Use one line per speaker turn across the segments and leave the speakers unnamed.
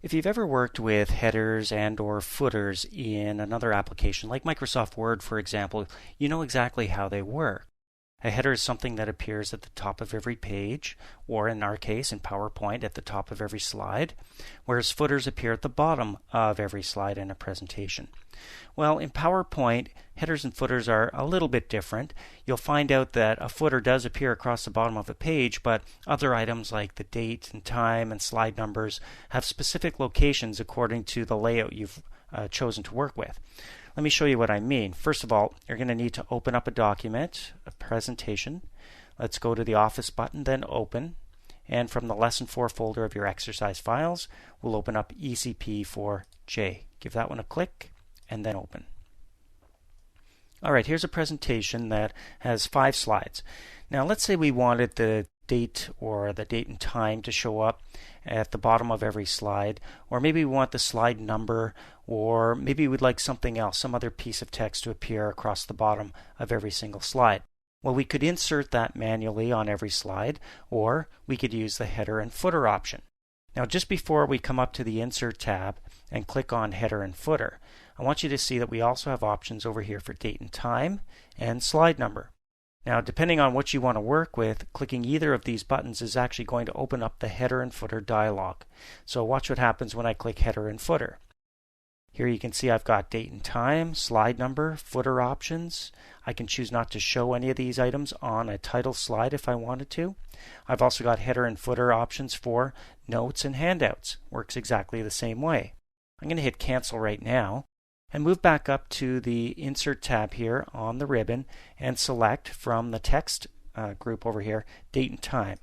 If you've ever worked with headers and or footers in another application, like Microsoft Word, for example, you know exactly how they work. A header is something that appears at the top of every page, or in our case, in PowerPoint, at the top of every slide, whereas footers appear at the bottom of every slide in a presentation. Well, in PowerPoint, headers and footers are a little bit different. You'll find out that a footer does appear across the bottom of a page, but other items like the date and time and slide numbers have specific locations according to the layout you've chosen to work with. Let me show you what I mean. First of all, you're going to need to open up a document, a presentation. Let's go to the Office button, then Open. And from the Lesson 4 folder of your exercise files, we'll open up ECP4J. Give that one a click, and then Open. Alright, here's a presentation that has 5 slides. Now let's say we wanted the date or the date and time to show up at the bottom of every slide, or maybe we want the slide number, or maybe we'd like something else, some other piece of text to appear across the bottom of every single slide. Well, we could insert that manually on every slide, or we could use the header and footer option. Now just before we come up to the Insert tab and click on Header and Footer, I want you to see that we also have options over here for date and time and slide number. Now, depending on what you want to work with, clicking either of these buttons is actually going to open up the Header and Footer dialog. So watch what happens when I click Header and Footer. Here you can see I've got date and time, slide number, footer options. I can choose not to show any of these items on a title slide if I wanted to. I've also got header and footer options for notes and handouts. Works exactly the same way. I'm going to hit Cancel right now and move back up to the Insert tab here on the ribbon and select from the text group over here, date and time.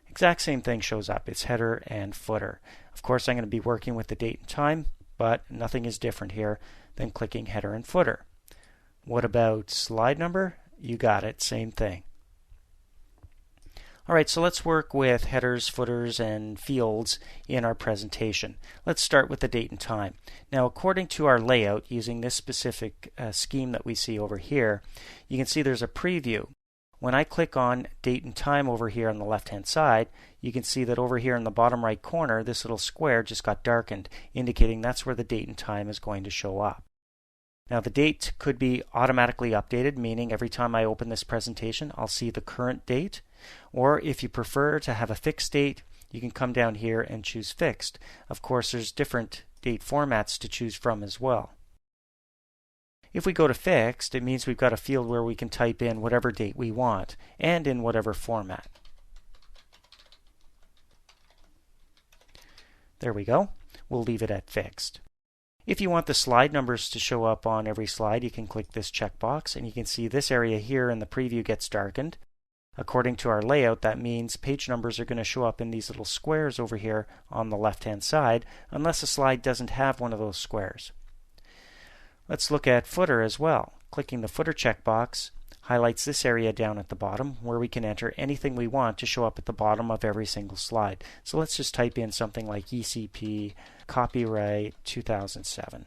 Exact same thing shows up. It's header and footer. Of course, I'm going to be working with the date and time, but nothing is different here than clicking header and footer. What about slide number? You got it, same thing. Alright, so let's work with headers, footers, and fields in our presentation. Let's start with the date and time. Now, according to our layout, using this specific scheme that we see over here, you can see there's a preview. When I click on date and time over here on the left-hand side, you can see that over here in the bottom right corner, this little square just got darkened, indicating that's where the date and time is going to show up. Now, the date could be automatically updated, meaning every time I open this presentation, I'll see the current date. Or if you prefer to have a fixed date, you can come down here and choose fixed. Of course, there's different date formats to choose from as well. If we go to fixed, it means we've got a field where we can type in whatever date we want and in whatever format. There we go. We'll leave it at fixed. If you want the slide numbers to show up on every slide, you can click this checkbox and you can see this area here in the preview gets darkened. According to our layout, that means page numbers are going to show up in these little squares over here on the left-hand side, unless a slide doesn't have one of those squares. Let's look at footer as well. Clicking the footer checkbox highlights this area down at the bottom where we can enter anything we want to show up at the bottom of every single slide. So let's just type in something like ECP Copyright 2007.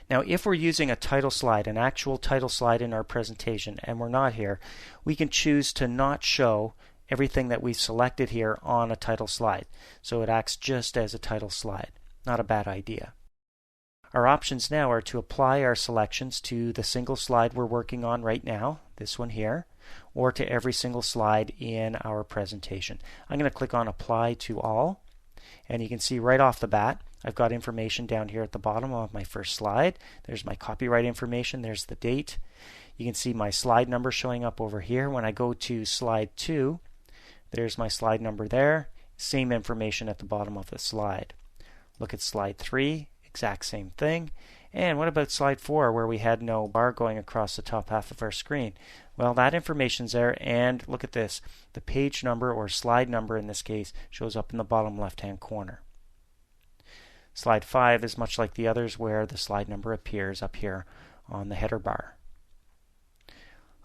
Now, if we're using a title slide, an actual title slide in our presentation, and we're not here, we can choose to not show everything that we've selected here on a title slide. So it acts just as a title slide. Not a bad idea. Our options now are to apply our selections to the single slide we're working on right now, this one here, or to every single slide in our presentation. I'm going to click on Apply to All, and you can see right off the bat, I've got information down here at the bottom of my first slide. There's my copyright information, there's the date. You can see my slide number showing up over here. When I go to slide 2, there's my slide number there. Same information at the bottom of the slide. Look at slide 3, exact same thing. And what about slide 4 where we had no bar going across the top half of our screen? Well, that information's there, and look at this. The page number, or slide number in this case, shows up in the bottom left-hand corner. Slide 5 is much like the others where the slide number appears up here on the header bar.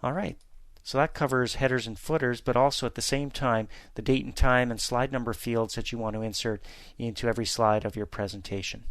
Alright, so that covers headers and footers, but also at the same time the date and time and slide number fields that you want to insert into every slide of your presentation.